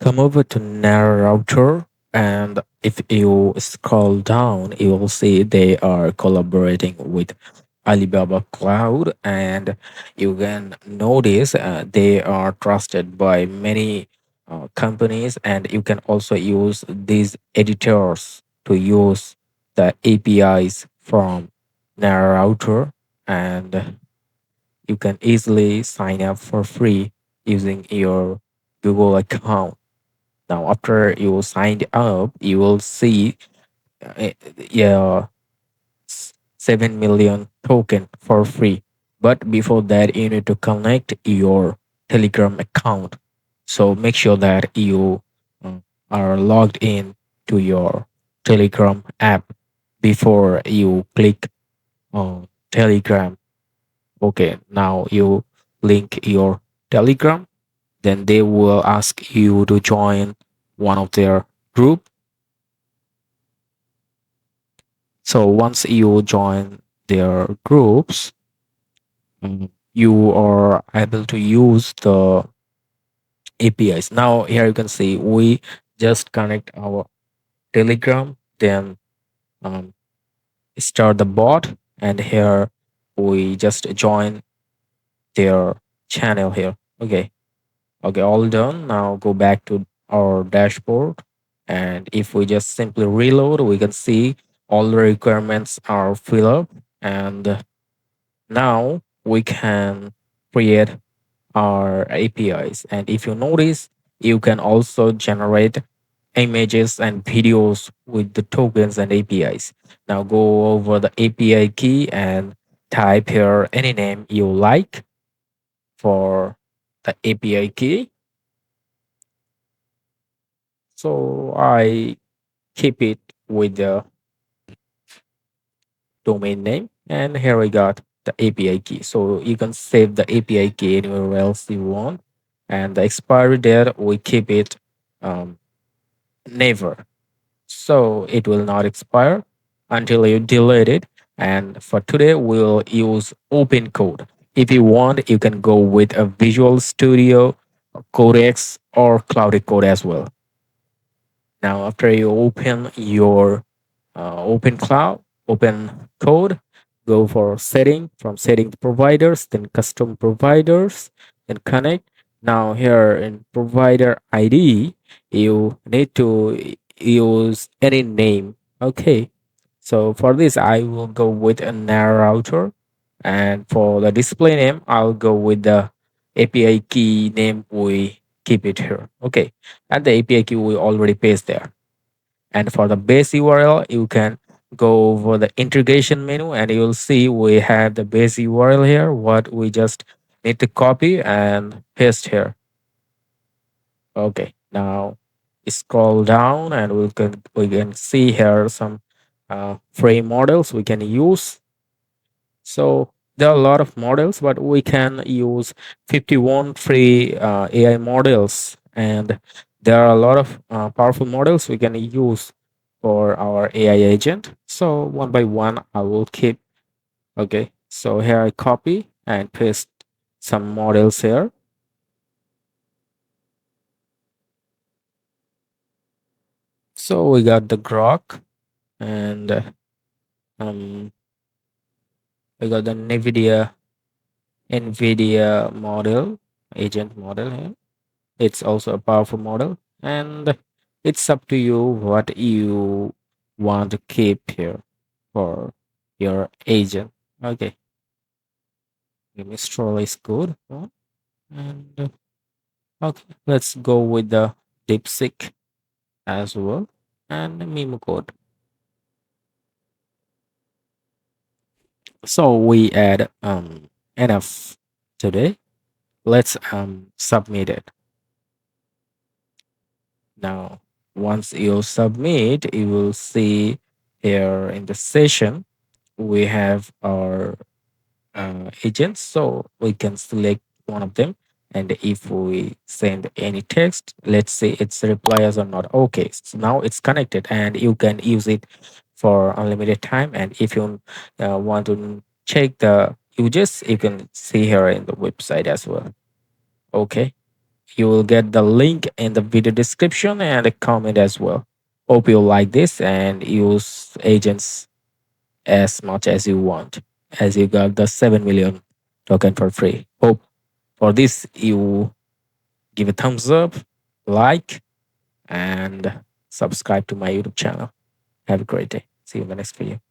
Come over to NaraRouter, and if you scroll down, you will see they are collaborating with Alibaba Cloud, and you can notice they are trusted by many companies, and you can also use these editors to use the APIs from NaraRouter, and you can easily sign up for free using your Google account. Now, after you signed up, you will see yeah, 7 million token for free. But before that, you need to connect your Telegram account. So make sure that you uh, are logged in to your Telegram app before you click on Telegram. Okay, now you link your Telegram, then they will ask you to join one of their group. So once you join their groups, you are able to use the APIs. Now here you can see we just connect our Telegram, then um, start the bot, and here we just join their channel here. Okay, okay, all done. Now go back to our dashboard, and if we just simply reload, we can see all the requirements are filled up, and now we can create our APIs. And if you notice, you can also generate images and videos with the tokens and APIs. Now go over the API key and type here any name you like for the API key. So I keep it with the domain name, and here we got the API key. So you can save the API key anywhere else you want, and the expiry date we keep it um, never, so it will not expire until you delete it. And for today we'll use Opencode. If you want, you can go with a Visual Studio, Codex, or Cloud Code as well. Now after you open your open cloud, open code, go for setting, from setting to providers, then custom providers, then connect. Now here in provider ID, you need to use any name. Okay. So for this, I will go with a NaraRouter. And for the display name, I'll go with the API key name. We keep it here. Okay. And the API key we already paste there. And for the base URL, you can go over the integration menu, and you'll see we have the base URL here, what we just need to copy and paste here. Okay, now scroll down, and we can see here some free models we can use. So there are a lot of models, but we can use 51 free AI models, and there are a lot of powerful models we can use for our AI agent. So one by one, I will keep. Okay, so here I copy and paste some models here. So we got the Grok, and um, we got the NVIDIA model, agent model here. It's also a powerful model, and it's up to you what you want to keep here for your agent. Okay, the Mistral is good. And okay, let's go with the DeepSeek as well, and MiMo code. So we add enough today. Let's submit it. Now once you submit, you will see here in the session we have our agents, so we can select one of them, and if we send any text, let's say it's replies or not. Okay, so now it's connected, and you can use it for unlimited time. And if you want to check the uses, you can see here in the website as well. Okay, You will get the link in the video description and a comment as well. Hope you like this and use agents as much as you want, as you got the 7 million token for free. Hope for this you give a thumbs up, like, and subscribe to my YouTube channel. Have a great day. See you in the next video.